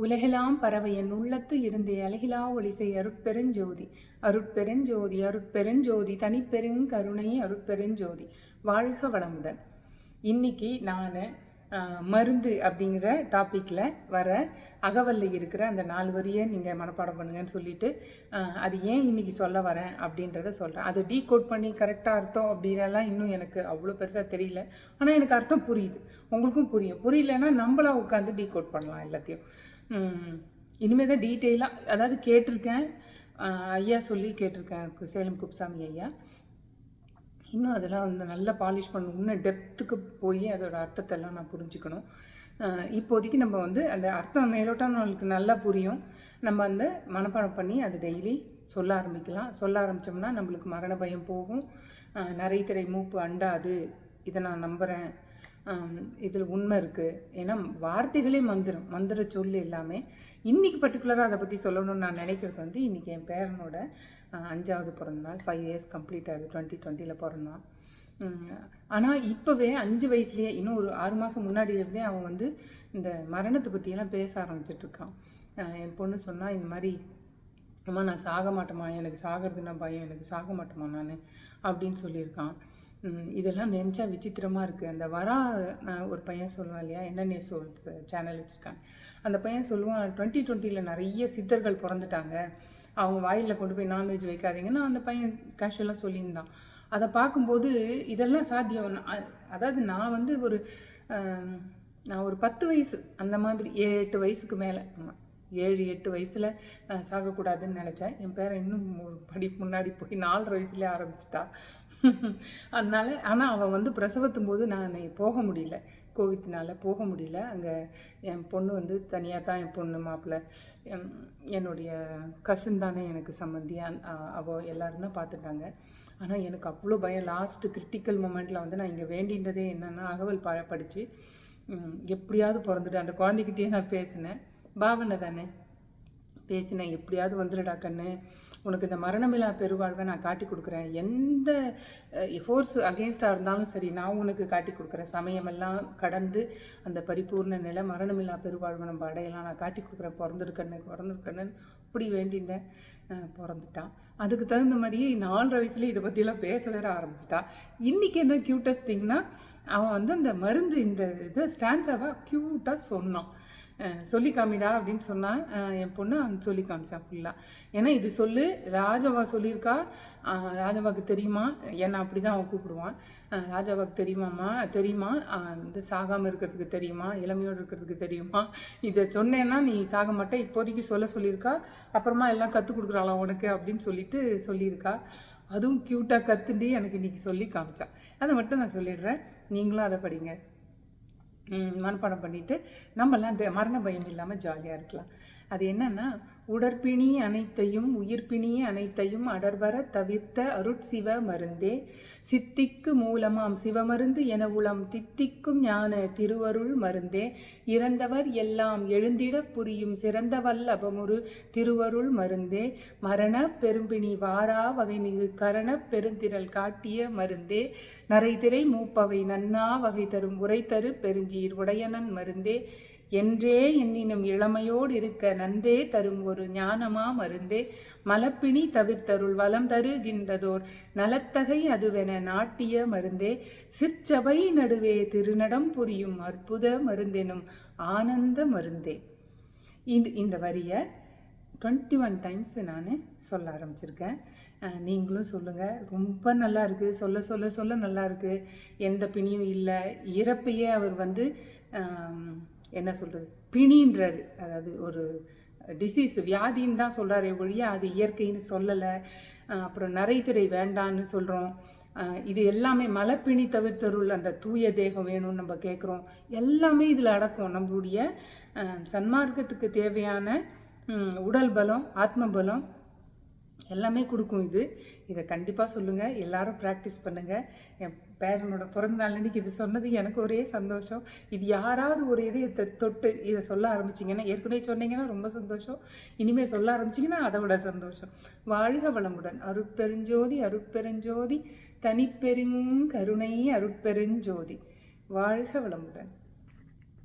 உலகெலாம் பறவை என் உள்ளத்து இருந்தே அழகிலா ஒளிசை அருட்பெருஞ்சோதி அருட்பெருஞ்சோதி அருட்பெருஞ்சோதி தனிப்பெருங்கருணை அருட்பெருஞ்சோதி. வாழ்க வளமுடன். இன்னைக்கு நான் மருந்து அப்படிங்கிற டாப்பிக்கில் வர அகவலில் இருக்கிற அந்த 4 வரியை நீங்கள் மனப்பாடம் பண்ணுங்கன்னு சொல்லிட்டு அது ஏன் இன்றைக்கி சொல்ல வரேன் அப்படின்றத சொல்கிறேன். அது டீகோட் பண்ணி கரெக்டாக அர்த்தம் அப்படின்லாம் இன்னும் எனக்கு அவ்வளோ பெருசாக தெரியல. ஆனால் எனக்கு அர்த்தம் புரியுது, உங்களுக்கும் புரியும். புரியலன்னா நம்மளாக உட்காந்து டீகோட் பண்ணலாம் எல்லாத்தையும். இனிமேல் தான் டீட்டெயிலாக, அதாவது கேட்டிருக்கேன், ஐயா சொல்லி கேட்டிருக்கேன், சேலம் குப்சாமி ஐயா. இன்னும் அதெல்லாம் வந்து நல்லா பாலிஷ் பண்ணணும், இன்னும் டெப்த்துக்கு போய் அதோட அர்த்தத்தெல்லாம் நான் புரிஞ்சுக்கணும். இப்போதைக்கு நம்ம வந்து அந்த அர்த்தம் மேலோட்டம் நம்மளுக்கு நல்லா புரியும். நம்ம அந்த மனப்பாடம் பண்ணி அது டெய்லி சொல்ல ஆரம்பிக்கலாம். சொல்ல ஆரம்பித்தோம்னா நம்மளுக்கு மரண பயம் போகும், நரைத்திரை மூப்பு அண்டாது. இதை நான் நம்புகிறேன், இதில் உண்மை இருக்குது. ஏன்னா வார்த்தைகளே மந்திர சொல் எல்லாமே. இன்றைக்கி பர்டிகுலராக அதை பற்றி சொல்லணும்னு நான் நினைக்கிறது வந்து, இன்றைக்கி என் பேரனோட 5வது பிறந்த நாள். 5 years கம்ப்ளீட் ஆகுது. 2020 பிறந்தான். ஆனால் இப்போவே 5 வயசுலேயே, இன்னும் ஒரு 6 மாதம் முன்னாடியிலேருந்தே அவன் வந்து இந்த மரணத்தை பற்றியெல்லாம் பேச ஆரம்பிச்சிட்ருக்கான். என் பொண்ணு சொன்னால், இந்த மாதிரி அம்மா நான் சாக மாட்டேம்மா, எனக்கு சாகிறதுனா பயம், எனக்கு சாக மாட்டேம்மா நான் அப்படின்னு சொல்லியிருக்கான். இதெல்லாம் நினச்சா விசித்திரமாக இருக்குது. அந்த ஒரு பையன் சொல்லுவான் இல்லையா, என்னென்ன சேனல் வச்சுருக்காங்க, அந்த பையன் சொல்லுவான் 2020 நிறைய சித்தர்கள் பிறந்துட்டாங்க, அவங்க வாயில் கொண்டு போய் நான்வெஜ் வைக்காதீங்கன்னா அந்த பையன் கேஷுவலாக சொல்லியிருந்தான். அதை பார்க்கும்போது இதெல்லாம் சாத்தியம். அதாவது நான் வந்து நான் ஒரு 10 வயசு அந்த மாதிரி, 7-8 வயசுக்கு மேலே, 7-8 வயசில் சாகக்கூடாதுன்னு நினச்சேன். என் பேரன் இன்னும் ஒரு படி முன்னாடி போய் 4.5 வயசுலேயே ஆரம்பிச்சிட்டா. அதனால் ஆனால் அவன் வந்து பிரசவத்தும் போது நான் போக முடியல, கோவிட்னால போக முடியல. அங்கே என் பொண்ணு வந்து தனியாக தான், என் பொண்ணு மாப்பிள்ளை என்னுடைய கசின் தானே எனக்கு சம்மந்தி, அவள் எல்லோரும் தான் பார்த்துட்டாங்க. ஆனால் எனக்கு அவ்வளோ பயம். லாஸ்ட்டு கிரிட்டிக்கல் மூமெண்ட்டில் வந்து நான் இங்கே வேண்டின்றதே என்னென்னா, அகவல் படித்து எப்படியாவது பிறந்துட்டு, அந்த குழந்தைகிட்டே நான் பேசினேன், பாவனை தானே பேசினேன், எப்படியாவது வந்துடுடா கண்ணு, உனக்கு இந்த மரணமில்லா பெருவாழ்வை நான் காட்டி கொடுக்குறேன், எந்த ஃபோர்ஸ் அகெயின்ஸ்டாக இருந்தாலும் சரி நான் உனக்கு காட்டி கொடுக்குறேன், சமயமெல்லாம் கடந்து அந்த பரிபூர்ண நிலை மரணமில்லா பெருவாழ்வை நம்ம அடையலாம், நான் காட்டி கொடுக்குறேன், பிறந்திருக்கண்ணு இப்படி வேண்டின்றேன். பிறந்துட்டான். அதுக்கு தகுந்த மாதிரியே 4.5 வயசுலேயே இதை பற்றியெல்லாம் பேச வேற ஆரம்பிச்சிட்டான். இன்றைக்கி என்ன க்யூட்டஸ்ட் திங்னா, அவன் வந்து அந்த மருந்து இந்த இதை ஸ்டான்ஸாவாக க்யூட்டாக சொன்னான். சொல்லி காமிடா அப்படின்னு சொன்னான். என் பொண்ணு அவன் சொல்லி காமிச்சான் ஃபுல்லாக. ஏன்னா இது சொல்லு, ராஜாவா சொல்லியிருக்கா, ராஜாவாக்கு தெரியுமா, என்னை அப்படி தான் அவன் கூப்பிடுவான். ராஜாவாக்கு தெரியுமா வந்து சாகாமல் இருக்கிறதுக்கு தெரியுமா, இளமையோடு இருக்கிறதுக்கு தெரியுமா, இதை சொன்னேன்னா நீ சாக மாட்டே, இப்போதைக்கு சொல்லியிருக்கா, அப்புறமா எல்லாம் கற்றுக் கொடுக்குறாளாம் உனக்கு அப்படின்னு சொல்லியிருக்கா. அதுவும் க்யூட்டாக கற்றுண்டு எனக்கு இன்றைக்கி சொல்லி காமிச்சான். அதை மட்டும் நான் சொல்லிடுறேன், நீங்களும் அதை படிங்க, மனப்பாடம் பண்ணிவிட்டு நம்மலாம் அந்த மரண பயம் இல்லாமல் ஜாலியாக இருக்கலாம். அது என்னன்னா, உடற்பிணி அனைத்தையும் உயிர்ப்பிணி அனைத்தையும் அடர்வர தவிர்த்த அருட்சிவ மருந்தே, சித்திக்கு மூலமாம் சிவமருந்து என உளம் தித்திக்கும் ஞான திருவருள் மருந்தே, இறந்தவர் எல்லாம் எழுந்திட புரியும் சிறந்த வல்லபமுறு திருவருள் மருந்தே, மரண பெரும்பிணி வாரா வகைமிகு கரண பெருந்திரள் காட்டிய மருந்தே, நரைதிரை மூப்பவை நன்னா வகை தரும் உரை தரு பெருஞ்சீர் உடையனன் மருந்தே, என்றே எண்ணினும் இளமையோடு இருக்க நன்றே தரும் ஒரு ஞானமா மருந்தே, மலப்பிணி தவிர்த்தருள் வளம் தருகின்றதோர் நலத்தகை அதுவென நாட்டிய மருந்தே, சிற்சபை நடுவே திருநடம் புரியும் அற்புத மருந்தெனும் ஆனந்த மருந்தே. இந்த வரியை 21 times நான் சொல்ல ஆரம்பிச்சிருக்கேன். நீங்களும் சொல்லுங்கள். ரொம்ப நல்லா இருக்குது, சொல்ல நல்லா இருக்குது. எந்த பிணியும் இல்லை. இறப்பையே அவர் வந்து என்ன சொல்கிறது, பிணின்றாரு. அதாவது ஒரு டிசீஸ், வியாதின்னு தான் சொல்கிறாரே ஒழிய அது இயற்கைன்னு சொல்லலை. அப்புறம் நரைத்திரை வேண்டான்னு சொல்கிறோம். இது எல்லாமே மலப்பிணி தவிர்த்தருள், அந்த தூய தேகம் வேணும்னு நம்ம கேட்குறோம். எல்லாமே இதில் அடக்கும். நம்மளுடைய சன்மார்க்கத்துக்கு தேவையான உடல் பலம், ஆத்ம பலம் எல்லாமே கொடுக்கும். இதை கண்டிப்பாக சொல்லுங்கள், எல்லாரும் ப்ராக்டிஸ் பண்ணுங்கள். என் பேரனோட பிறந்த நாள் அன்றைக்கி இது சொன்னது எனக்கு ஒரே சந்தோஷம். இது யாராவது ஒரு இதயத்தை தொட்டு இதை சொல்ல ஆரம்பிச்சிங்கன்னா, ஏற்கனவே சொன்னீங்கன்னா ரொம்ப சந்தோஷம், இனிமேல் சொல்ல ஆரம்பிச்சிங்கன்னா அதை விட சந்தோஷம். வாழ்க வளமுடன். அருட்பெருஞ்சோதி அருட்பெருஞ்சோதி தனிப்பெருங்கருணை அருட்பெருஞ்சோதி. வாழ்க வளமுடன்.